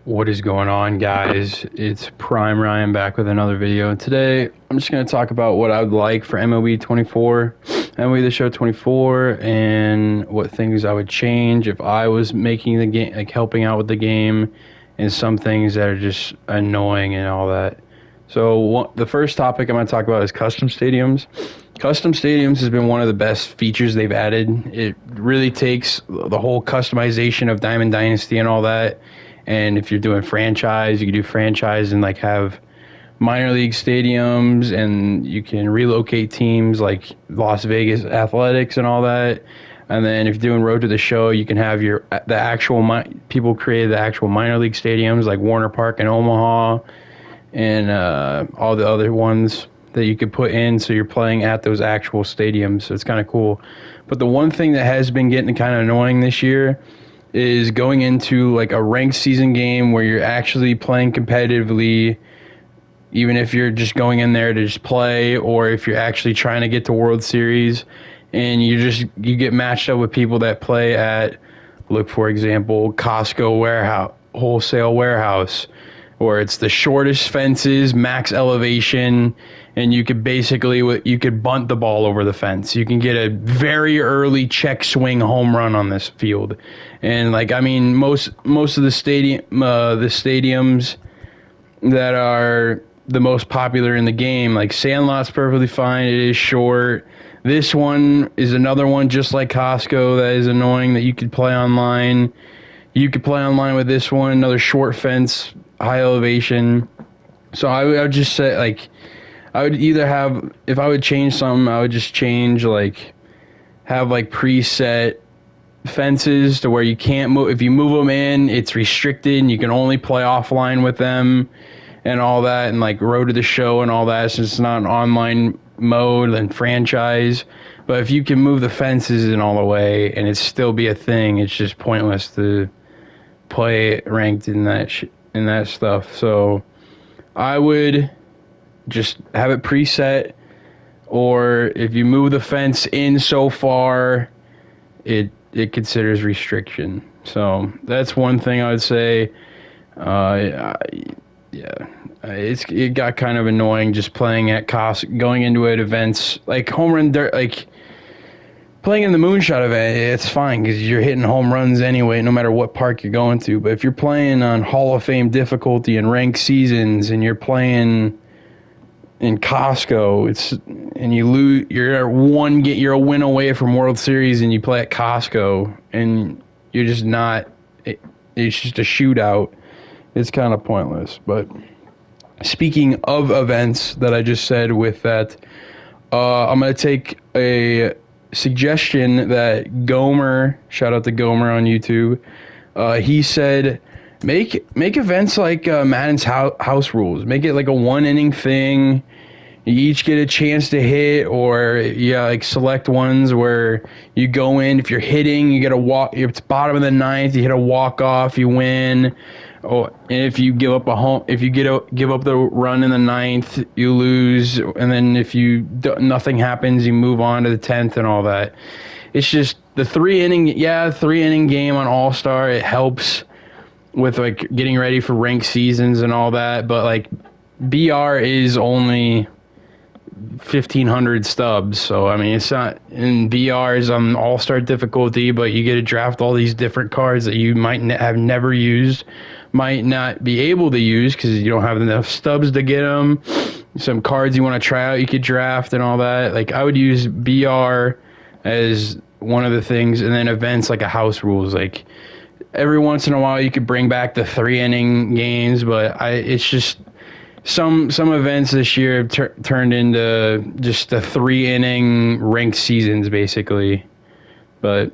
What is going on, guys? It's Prime Ryan back with another video. Today, I'm just going to talk about what I would like for MLB 24, MLB The Show 24, and what things I would change if I was making the game, like helping out with the game, and some things that are just annoying and all that. So the first topic I'm going to talk about is custom stadiums. Custom stadiums has been one of the best features they've added. It really takes the whole customization of Diamond Dynasty and all that. And if you're doing franchise, you can do franchise and like have minor league stadiums, and you can relocate teams like Las Vegas Athletics and all that. And then if you're doing Road to the Show, you can have the actual people create the actual minor league stadiums like Warner Park in Omaha and all the other ones that you could put in, so you're playing at those actual stadiums. So it's kind of cool. But the one thing that has been getting kind of annoying this year is going into like a ranked season game where you're actually playing competitively, even if you're just going in there to just play, or if you're actually trying to get to World Series, and you get matched up with people that play at, look for example, Costco warehouse, wholesale warehouse, or it's the shortest fences, max elevation, and you could bunt the ball over the fence. You can get a very early check swing home run on this field. And like, I mean, most of the stadiums that are the most popular in the game, like Sandlot's perfectly fine. It is short. This one is another one just like Costco that is annoying that you could play online. You could play online with this one, another short fence, high elevation. So I would just say, like, I would either have, if I would change something, I would just change, like, have, like, preset fences to where you can't move. If you move them in, it's restricted, and you can only play offline with them and all that, and, like, Road to the Show and all that, since it's not an online mode and franchise. But if you can move the fences in all the way and it still be a thing, it's just pointless to play ranked in that stuff. So I would just have it preset, or if you move the fence in so far, it considers restriction. So that's one thing I would say. It got kind of annoying just playing at going into it events like home run dirt, like playing in the moonshot event. It's fine because you're hitting home runs anyway, no matter what park you're going to. But if you're playing on Hall of Fame difficulty and ranked seasons, and you're playing in Costco, and you lose, you're a win away from World Series, and you play at Costco, and you're just not. It's just a shootout. It's kind of pointless. But speaking of events that I just said with that, I'm going to take a suggestion that Gomer, shout out to Gomer on YouTube, he said, make events like Madden's house rules. Make it like a 1-inning thing. You each get a chance to hit, or like select ones where you go in. If you're hitting, you get a walk. If it's bottom of the ninth, you hit a walk off, you win. Oh, and if you give up give up the run in the ninth, you lose. And then if nothing happens, you move on to the 10th and all that. It's just the 3-inning game on All-Star. It helps with like getting ready for ranked seasons and all that. But like BR is only 1,500 stubs, so I mean, it's not in BR's on All-Star difficulty, but you get to draft all these different cards that you might have never used, might not be able to use because you don't have enough stubs to get them. Some cards you want to try out, you could draft and all that. Like, I would use BR as one of the things, and then events like a house rules. Like, every once in a while, you could bring back the 3-inning games, but it's just some events this year have turned into just the 3-inning ranked seasons, basically. But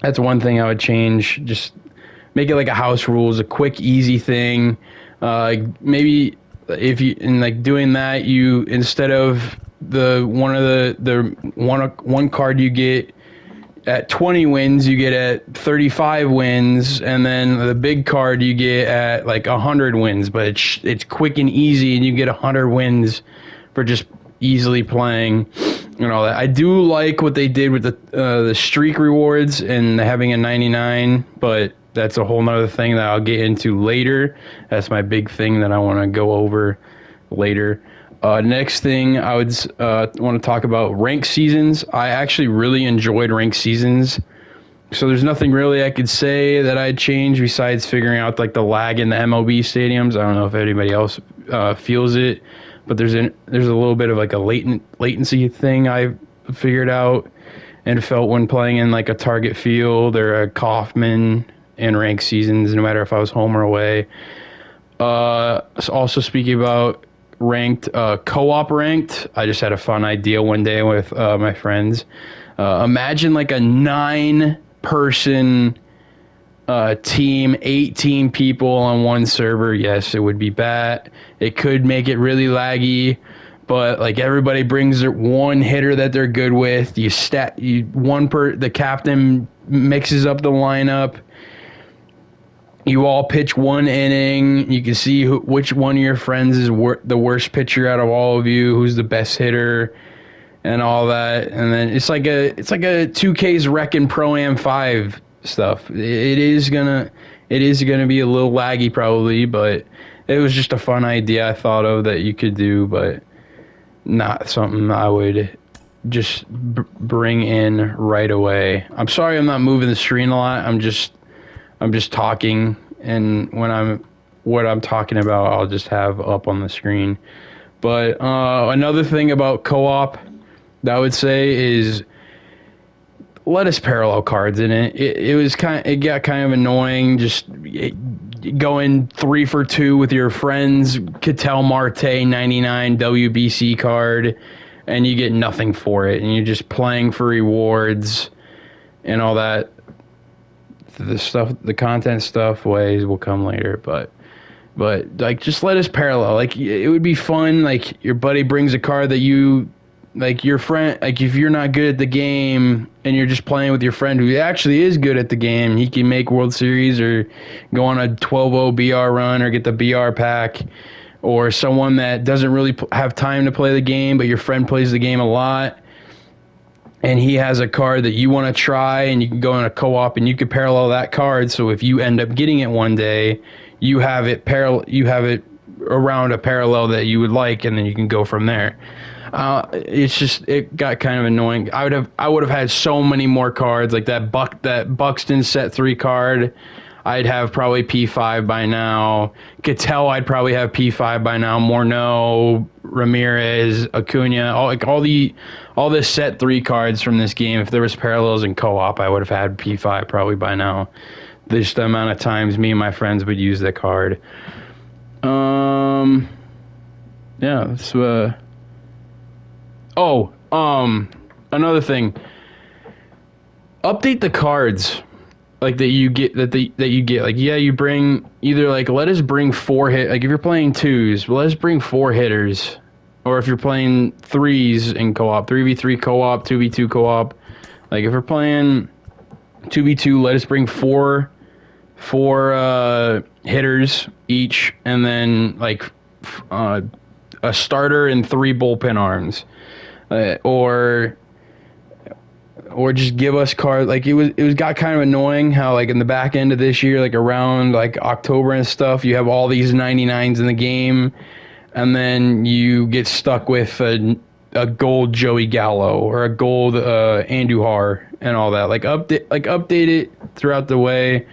that's one thing I would change. Just make it like a house rules, a quick, easy thing. Maybe if you, in like doing that, you, instead of the one card you get at 20 wins, you get at 35 wins, and then the big card you get at like 100 wins. But it's quick and easy, and you get 100 wins for just easily playing and all that. I do like what they did with the streak rewards and having a 99, but that's a whole nother thing that I'll get into later. That's my big thing that I want to go over later. Next thing I would want to talk about rank seasons. I actually really enjoyed rank seasons. So there's nothing really I could say that I'd change besides figuring out like the lag in the MLB stadiums. I don't know if anybody else feels it, but there's a little bit of like a latency thing I figured out and felt when playing in like a Target Field or a Kauffman in ranked seasons, no matter if I was home or away. Also speaking about ranked, co-op ranked, I just had a fun idea one day with my friends. Imagine like a 9-person team, 18 people on one server. Yes, it would be bad. It could make it really laggy, but like everybody brings their one hitter that they're good with. The captain mixes up the lineup. You all pitch one inning. You can see which one of your friends is the worst pitcher out of all of you, who's the best hitter, and all that. And then it's like a 2K's Wreckin' Pro-Am 5 stuff. It is gonna be a little laggy probably, but it was just a fun idea I thought of that you could do, but not something I would just bring in right away. I'm sorry I'm not moving the screen a lot. I'm just talking, and what I'm talking about, I'll just have up on the screen. But another thing about co-op that I would say is let us parallel cards in it. It got kind of annoying just going 3 for 2 with your friends. Ketel Marte 99 WBC card, and you get nothing for it, and you're just playing for rewards and all that. The content stuff ways will come later, but like just let us parallel. Like it would be fun. Like your buddy brings a card that you like, your friend, like if you're not good at the game and you're just playing with your friend who actually is good at the game, he can make World Series or go on a 12-0 BR run or get the BR pack, or someone that doesn't really have time to play the game, but your friend plays the game a lot, and he has a card that you want to try, and you can go in a co-op and you can parallel that card. So if you end up getting it one day, you have it around a parallel that you would like, and then you can go from there. It got kind of annoying. I would have had so many more cards like that Buxton set 3 card. I'd have probably P5 by now. Ketel, I'd probably have P5 by now. Morneau, Ramirez, Acuna, all the set 3 cards from this game. If there was parallels in co-op, I would have had P5 probably by now. Just the amount of times me and my friends would use the card. Yeah. So, another thing. Update the cards. Like that you get like, yeah, you bring either like, let us bring 4 like if you're playing 2s, let us bring 4 hitters, or if you're playing 3s in co-op, 3v3 co-op, 2v2 co-op, like if we're playing 2v2, let us bring 4 hitters each, and then like a starter and 3 bullpen arms, or just give us cards. Like it got kind of annoying how like in the back end of this year, like around like October and stuff, you have all these 99s in the game, and then you get stuck with a gold Joey Gallo or a gold Andujar and all that. Like update it throughout the way.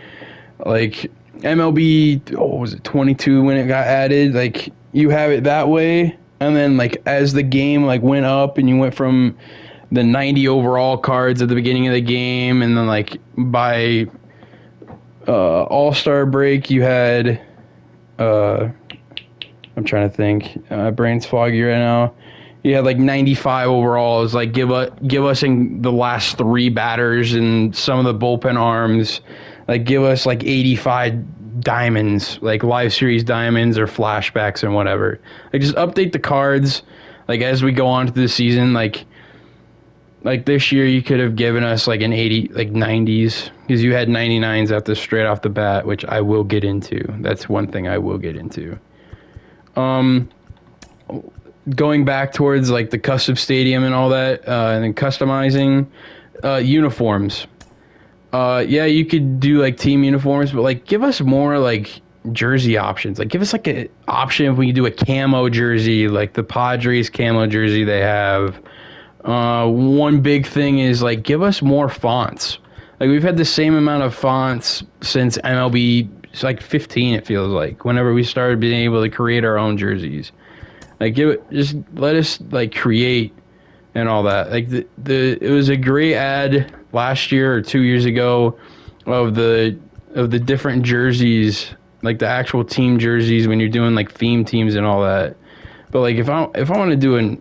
Like MLB, was it 22 when it got added? Like you have it that way, and then like as the game like went up and you went from the 90 overall cards at the beginning of the game, and then like by All-Star break you had I'm trying to think, brain's foggy right now. You had like 95 overall. It was like give us in the last 3 batters and some of the bullpen arms. Like give us like 85 diamonds, like live series diamonds or flashbacks and whatever. Like just update the cards like as we go on to the season. Like this year you could have given us like an 80, like 90s, because you had 99s straight off the bat, which I will get into. That's one thing I will get into. Going back towards like the custom stadium and all that, and then customizing uniforms. Yeah, you could do like team uniforms, but like give us more like jersey options. Like give us like an option if we can do a camo jersey, like the Padres camo jersey they have. One big thing is like give us more fonts. Like we've had the same amount of fonts since MLB. It's like 15. It feels like whenever we started being able to create our own jerseys. Like just let us like create and all that. Like it was a great ad last year or 2 years ago of the different jerseys, like the actual team jerseys when you're doing like theme teams and all that. But like if I want to do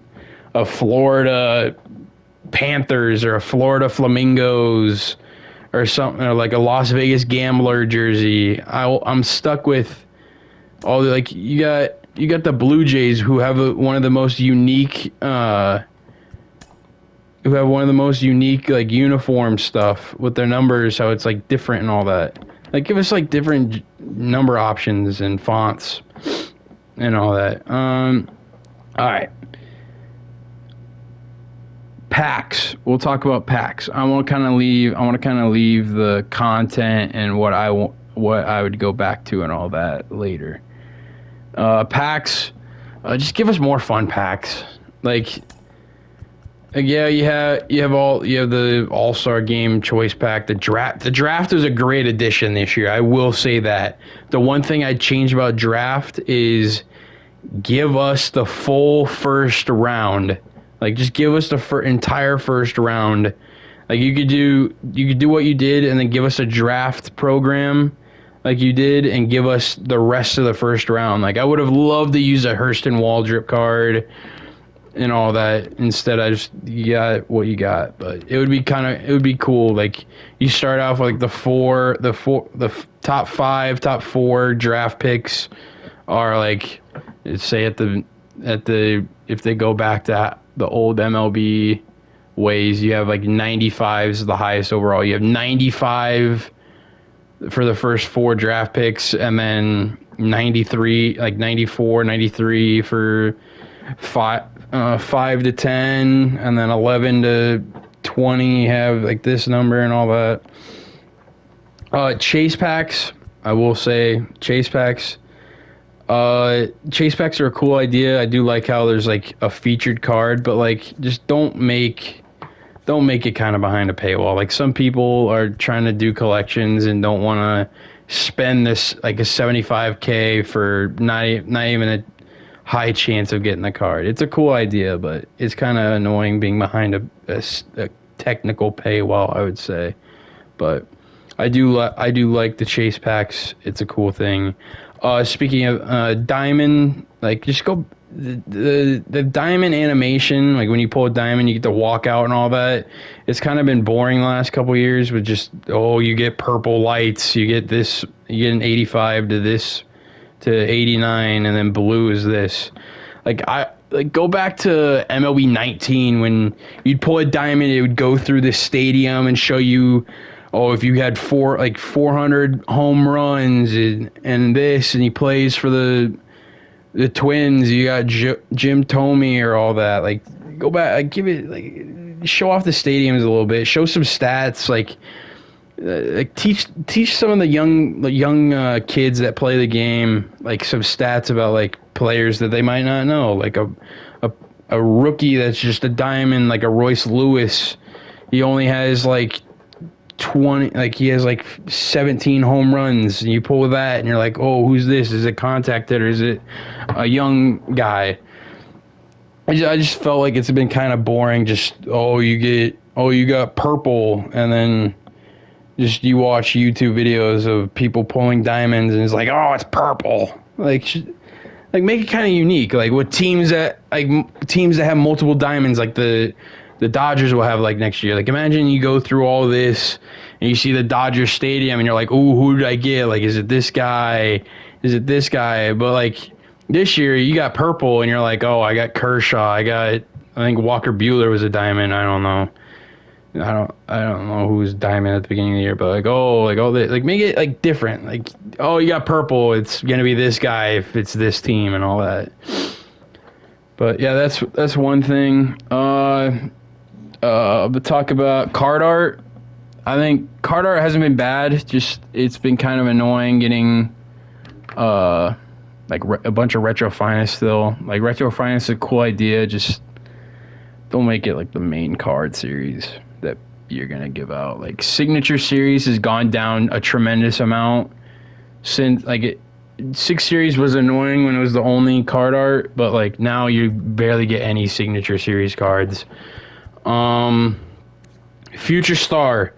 a Florida Panthers or a Florida Flamingos or something, or like a Las Vegas Gambler jersey, I'm stuck with all the like you got the Blue Jays who have one of the most unique like uniform stuff with their numbers, how it's like different and all that. Like give us like different number options and fonts and all that. All right. Packs. We'll talk about packs. I want to kind of leave the content and what I would go back to and all that later. Packs. Just give us more fun packs. Yeah, you have the All-Star Game choice pack. The draft was a great addition this year. I will say that. The one thing I'd change about draft is give us the full first round. Like just give us the entire first round. Like you could do what you did and then give us a draft program like you did and give us the rest of the first round. Like I would have loved to use a Hurston Waldrop card and all that. Instead, you got what you got. But it would be cool. Like you start off with like the top four draft picks are like, say at the if they go back to the old MLB ways, you have like 95 is the highest overall. You have 95 for the first four draft picks, and then 93, like 94, 93 for 5 to 10, and then 11 to 20 have like this number and all that. Chase packs, I will say chase packs. Chase packs are a cool idea. I do like how there's like a featured card, but like just don't make it kind of behind a paywall. Like some people are trying to do collections and don't want to spend this like a $75K for not even a high chance of getting the card. It's a cool idea, but it's kind of annoying being behind a technical paywall, I would say. But I do like the chase packs. It's a cool thing. Speaking of diamond, like just go the diamond animation. Like when you pull a diamond, you get to walk out and all that. It's kind of been boring the last couple of years. With just you get purple lights, you get this, you get an 85 to this to 89, and then blue is this. Go back to MLB 19 when you'd pull a diamond, it would go through the stadium and show you. Oh, if you had 400 home runs and this, and he plays for the Twins, you got Jim Thome or all that. Like, go back, like, give it, like, show off the stadiums a little bit, show some stats, like teach some of the young kids that play the game, like some stats about like players that they might not know, like a rookie that's just a diamond, like a Royce Lewis. He only has like 20, like he has like 17 home runs, and you pull that and you're like, oh, who's this? Is it contact hitter? Is it a young guy? I just felt like it's been kind of boring. Just you got purple, and then just you watch YouTube videos of people pulling diamonds and it's like, oh, it's purple. Like make it kind of unique. Like with teams that have multiple diamonds, like the Dodgers will have like next year. Like imagine you go through all this and you see the Dodgers stadium and you're like, ooh, who did I get? Like, is it this guy? Is it this guy? But like this year you got purple and you're like, oh, I got Kershaw. I think Walker Buehler was a diamond. I don't know. I don't know who was diamond at the beginning of the year, but make it like different. Like, oh, you got purple. It's gonna be this guy if it's this team and all that. But yeah, that's one thing. But talk about card art. I think card art hasn't been bad. Just it's been kind of annoying getting a bunch of retro finest still. Like retro finest is a cool idea. Just don't make it like the main card series that you're gonna give out. Like signature series has gone down a tremendous amount since like it. 6 series was annoying when it was the only card art, but like now you barely get any signature series cards. Future Star.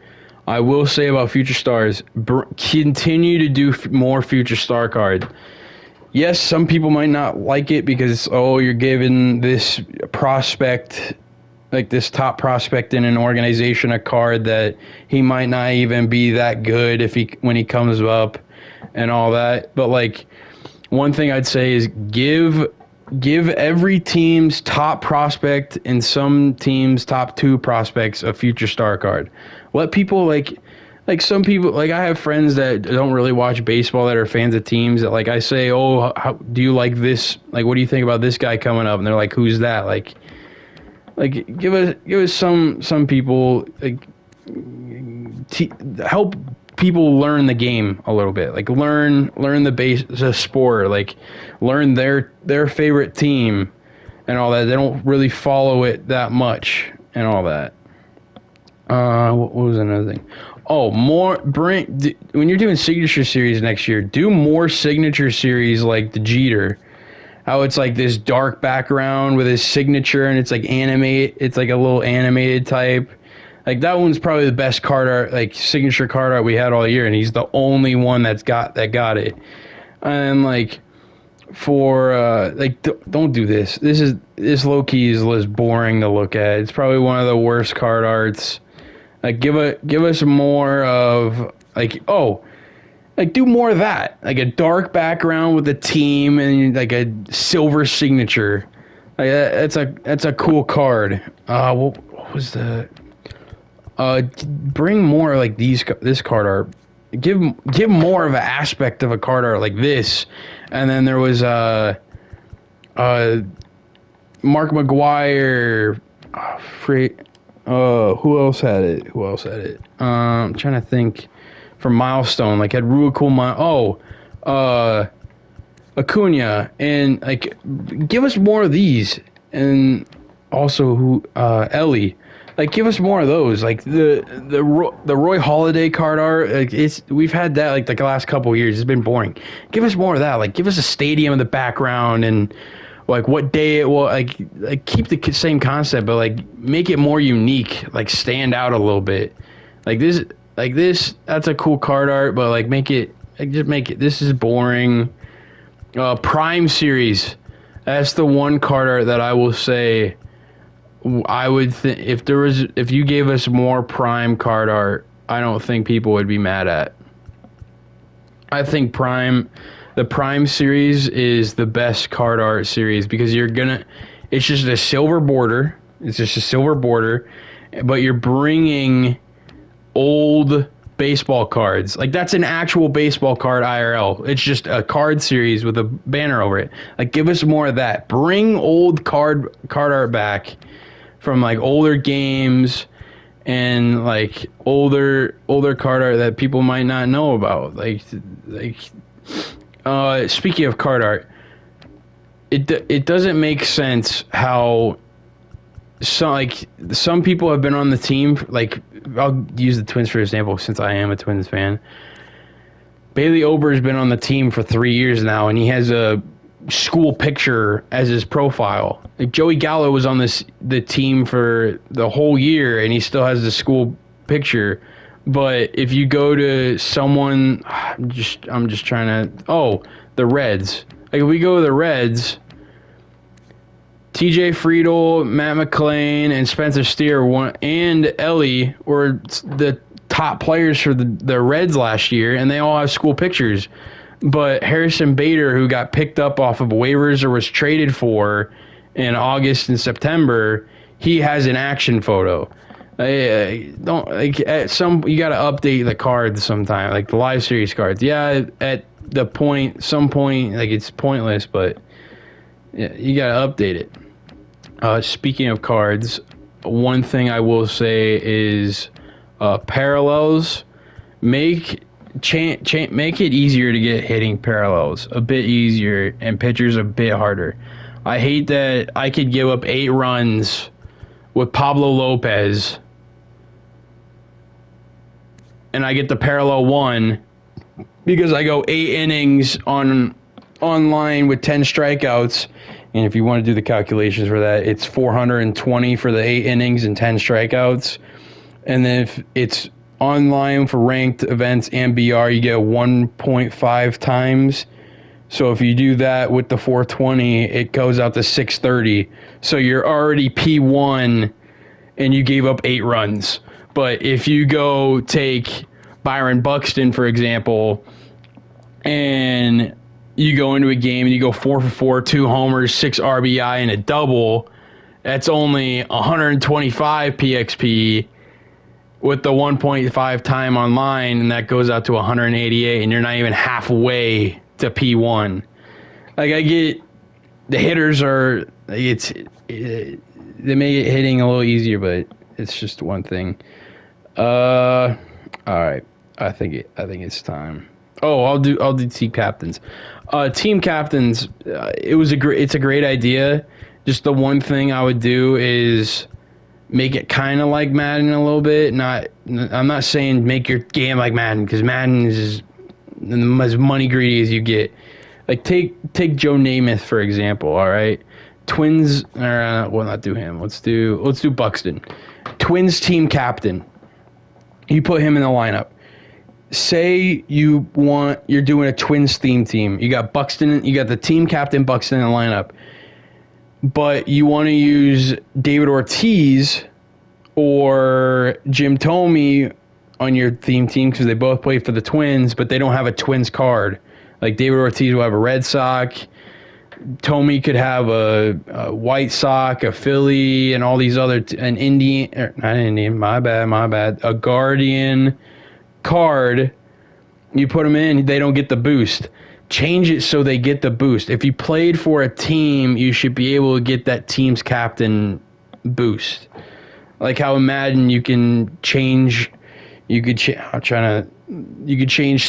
I will say about Future Stars, continue to do more Future Star cards. Yes, some people might not like it because, oh, you're giving this prospect, like this top prospect in an organization, a card that he might not even be that good when he comes up and all that. But like one thing I'd say is give every team's top prospect and some teams' top 2 prospects a Future Star card. Let people like some people, like I have friends that don't really watch baseball that are fans of teams that like I say, oh, how do you like this? Like, what do you think about this guy coming up? And they're like, who's that? Like give us some people like help people learn the game a little bit. Like learn the sport. Like learn their favorite team and all that. They don't really follow it that much and all that. What was another thing? Oh, when you're doing signature series next year, do more signature series like the Jeter. How it's like this dark background with his signature and it's like it's like a little animated type. Like that one's probably the best card art, like signature card art we had all year, and he's the only one that got it. And like for don't do this. This low key is boring to look at. It's probably one of the worst card arts. Like give us more of do more of that. Like a dark background with a team and like a silver signature. Like that's a cool card. What was the bring more like this card art. Give more of an aspect of a card art like this. And then there was Mark McGuire. Who else had it? I'm trying to think. From Milestone, like had Acuna, and like give us more of these, and also Ellie, like give us more of those, like the Roy Halladay card art. Like we've had that like the last couple of years. It's been boring. Give us more of that. Like give us a stadium in the background and like what day it will like keep the same concept, but like make it more unique, like stand out a little bit, like this. Like this, that's a cool card art, but like just make it. This is boring. Prime series, that's the one card art that I will say. I would think if you gave us more Prime card art, I don't think people would be mad at. I think the Prime series is the best card art series because it's just a silver border. It's just a silver border, but you're bringing old baseball cards. Like that's an actual baseball card IRL. It's just a card series with a banner over it. Like give us more of that. Bring old card art back from like older games and like older card art that people might not know about. Like speaking of card art, it doesn't make sense how some people have been on the team. Like I'll use the Twins for example since I am a Twins fan. Bailey Ober has been on the team for 3 years now, and he has a school picture as his profile. Like Joey Gallo was on the team for the whole year, and he still has the school picture. But if you go to someone, I'm just trying to. The Reds. Like if we go to the Reds. TJ Friedel, Matt McClain, and Spencer Steer and Ellie were the top players for the Reds last year, and they all have school pictures. But Harrison Bader, who got picked up off of waivers or was traded for in August and September, he has an action photo. Don't like at you got to update the cards sometime, like the live series cards. Yeah, at some point, like it's pointless, but yeah, you got to update it. Speaking of cards, one thing I will say is Parallels, make make it easier to get hitting parallels, a bit easier, and pitchers a bit harder. I hate that I could give up 8 runs with Pablo Lopez, and I get the parallel one because I go 8 innings online with 10 strikeouts. And if you want to do the calculations for that, it's 420 for the 8 innings and 10 strikeouts. And then if it's online for ranked events and BR, you get 1.5 times. So if you do that with the 420, it goes out to 630. So you're already P1 and you gave up 8 runs. But if you go take Byron Buxton, for example, and you go into a game and you go 4 for 4, 2 homers, 6 RBI, and a double, that's only 125 PXP with the 1.5 time online, and that goes out to 188, and you're not even halfway to P1. Like, I get the hitters are, they make it hitting a little easier, but it's just one thing. All right, I think it's time. Oh, I'll do team captains. Team captains, it's a great idea. Just the one thing I would do is make it kind of like Madden a little bit. I'm not saying make your game like Madden, because Madden is as money greedy as you get. Like take Joe Namath for example. All right, Twins. We'll not do him. Let's do Buxton. Twins team captain. You put him in the lineup. Say you're doing a Twins theme team. You got Buxton. You got the team captain Buxton in the lineup. But you want to use David Ortiz or Jim Thome on your theme team because they both play for the Twins, but they don't have a Twins card. Like David Ortiz will have a Red Sox. Thome could have a White Sox, a Philly, and all these other an Indian. Not Indian. My bad. A Guardian card. You put them in, they don't get the boost. Change it so they get the boost. If you played for a team, you should be able to get that team's captain boost. Like how in Madden you can change. You could change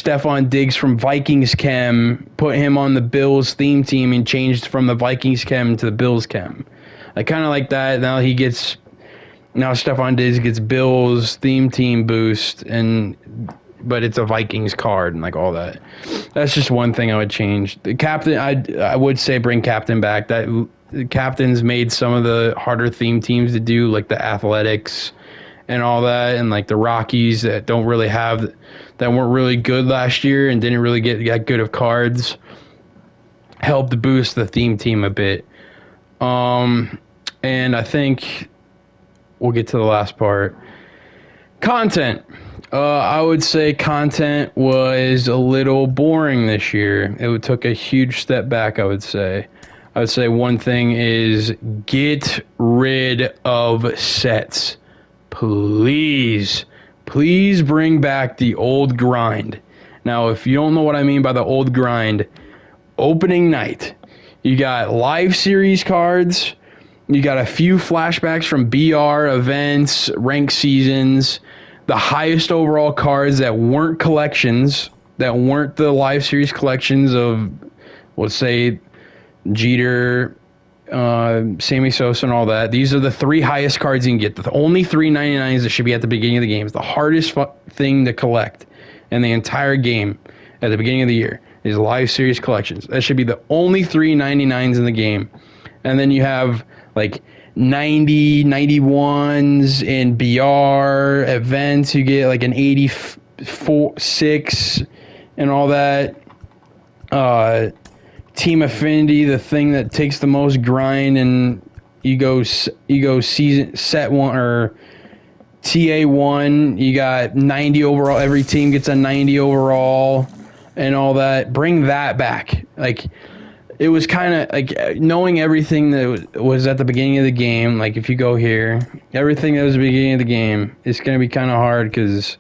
Stephon Diggs from Vikings Chem, put him on the Bills theme team, and changed from the Vikings Chem to the Bills Chem. Like kind of like that. Now Stephon Diggs gets Bills theme team boost, but it's a Vikings card and like all that. That's just one thing I would change. The captain, I would say bring captain back. That the captains made some of the harder theme teams to do, like the Athletics and all that, and like the Rockies that weren't really good last year and didn't really get good of cards. Helped boost the theme team a bit. And I think we'll get to the last part. Content. I would say content was a little boring this year. It took a huge step back, I would say. I would say one thing is get rid of sets. Please bring back the old grind. Now, if you don't know what I mean by the old grind, opening night, you got live series cards, you got a few flashbacks from BR events, ranked seasons, the highest overall cards that weren't collections, that weren't the live series collections of, let's say, Jeter, Sammy Sosa, and all that. These are the 3 highest cards you can get. The only 399s that should be at the beginning of the game. It's the hardest thing to collect in the entire game at the beginning of the year is live series collections. That should be the only 399s in the game. And then you have like 90, 91s in BR events. You get like an 84, 6 and all that. Team Affinity, the thing that takes the most grind, and you go season set 1 or TA1. You got 90 overall. Every team gets a 90 overall and all that. Bring that back. Like, it was kind of like knowing everything that was at the beginning of the game. Like if you go here, everything that was at the beginning of the game, it's going to be kind of hard because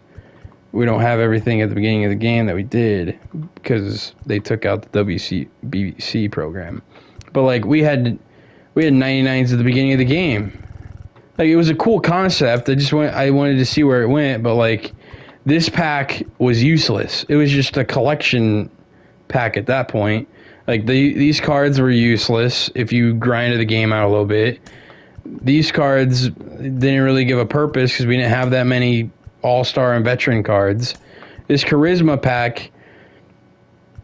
we don't have everything at the beginning of the game that we did because they took out the WCBC program. But like we had 99s at the beginning of the game. Like, it was a cool concept. I wanted to see where it went, but like, this pack was useless. It was just a collection pack at that point. Like, these cards were useless if you grinded the game out a little bit. These cards didn't really give a purpose because we didn't have that many all-star and veteran cards. This charisma pack,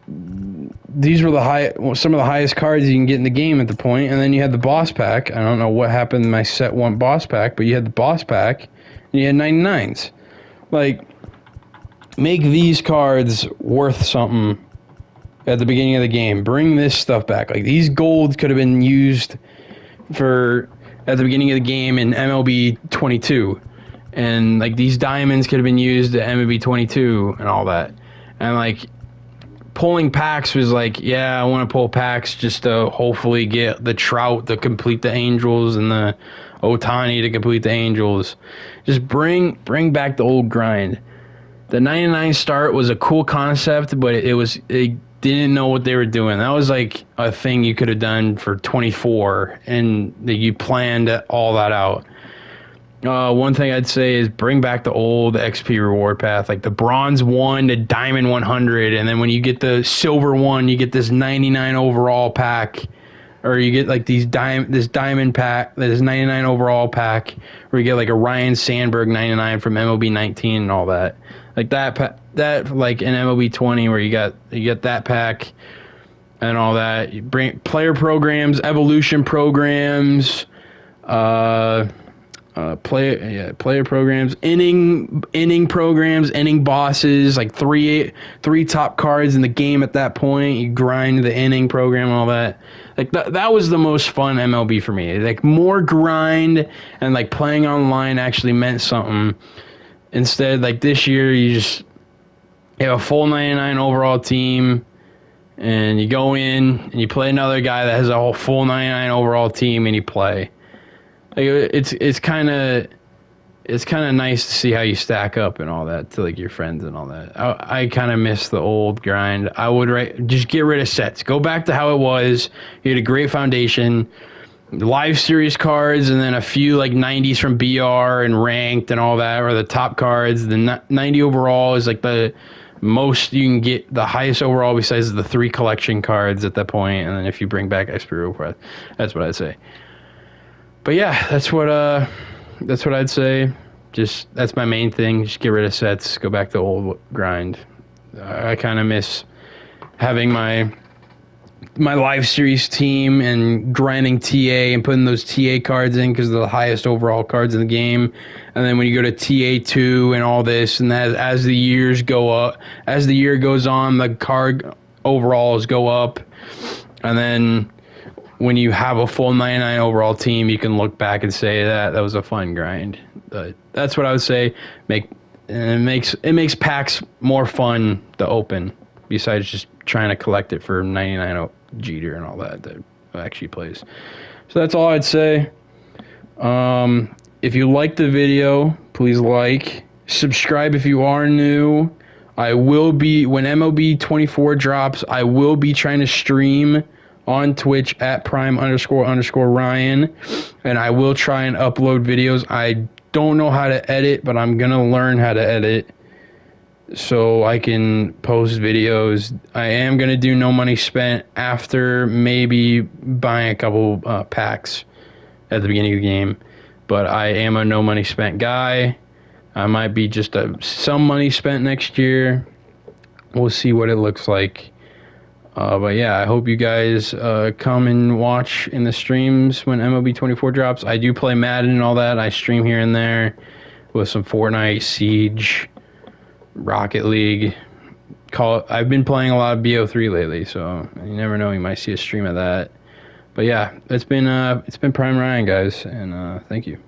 these were some of the highest cards you can get in the game at the point. And then you had the boss pack. I don't know what happened in my set 1 boss pack, but you had the boss pack and you had 99s. Like, make these cards worth something at the beginning of the game. Bring this stuff back. Like, these golds could have been used for at the beginning of the game in MLB 22, and like, these diamonds could have been used at MLB 22 and all that. And like, pulling packs was like, yeah, I want to pull packs just to hopefully get the Trout to complete the Angels and the Otani to complete the Angels. Just bring back the old grind. The 99 start was a cool concept, but it didn't know what they were doing. That was like a thing you could have done for 24, and that you planned all that out. One thing I'd say is bring back the old XP reward path, like the bronze 1 to diamond 100, and then when you get the silver 1, you get this 99 overall pack, or you get like this diamond pack, this 99 overall pack, where you get like a Ryan Sandberg 99 from MLB 19 and all that. Like that like in MLB 20, where you get that pack and all that. You bring player programs, evolution programs, player programs, inning programs, inning bosses, like three top cards in the game at that point. You grind the inning program and all that. Like that was the most fun MLB for me. Like, more grind, and like playing online actually meant something. Instead, like this year, you have a full 99 overall team, and you go in and you play another guy that has a whole full 99 overall team, and you play. Like, it's kind of nice to see how you stack up and all that to like your friends and all that. I kind of miss the old grind. I would just get rid of sets. Go back to how it was. You had a great foundation. Live series cards, and then a few like 90s from BR and ranked and all that, or the top cards. The 90 overall is like the most you can get, the highest overall besides the 3 collection cards at that point. And then if you bring back XP Reward, that's what I'd say. But yeah, that's what I'd say. Just, that's my main thing. Just get rid of sets. Go back to old grind. I kind of miss having my live series team and grinding TA and putting those TA cards in because they're the highest overall cards in the game. And then when you go to TA2 and all this, and as the years go up, as the year goes on, the card overalls go up. And then when you have a full 99 overall team, you can look back and say that was a fun grind. But that's what I would say. It makes packs more fun to open, besides just trying to collect it for 99 Jeter and all that actually plays. So that's all I'd say. If you like the video, please subscribe if you are new. I will be, when MLB 24 drops, I will be trying to stream on Twitch at prime__Ryan, and I will try and upload videos. I don't know how to edit, but I'm gonna learn how to edit so I can post videos. I am going to do no money spent after maybe buying a couple packs at the beginning of the game. But I am a no money spent guy. I might be just some money spent next year. We'll see what it looks like. But yeah, I hope you guys come and watch in the streams when MLB 24 drops. I do play Madden and all that. I stream here and there with some Fortnite, Siege, Rocket League. I've been playing a lot of BO3 lately, so you never know, you might see a stream of that. But yeah, it's been Prime Ryan, guys, and thank you.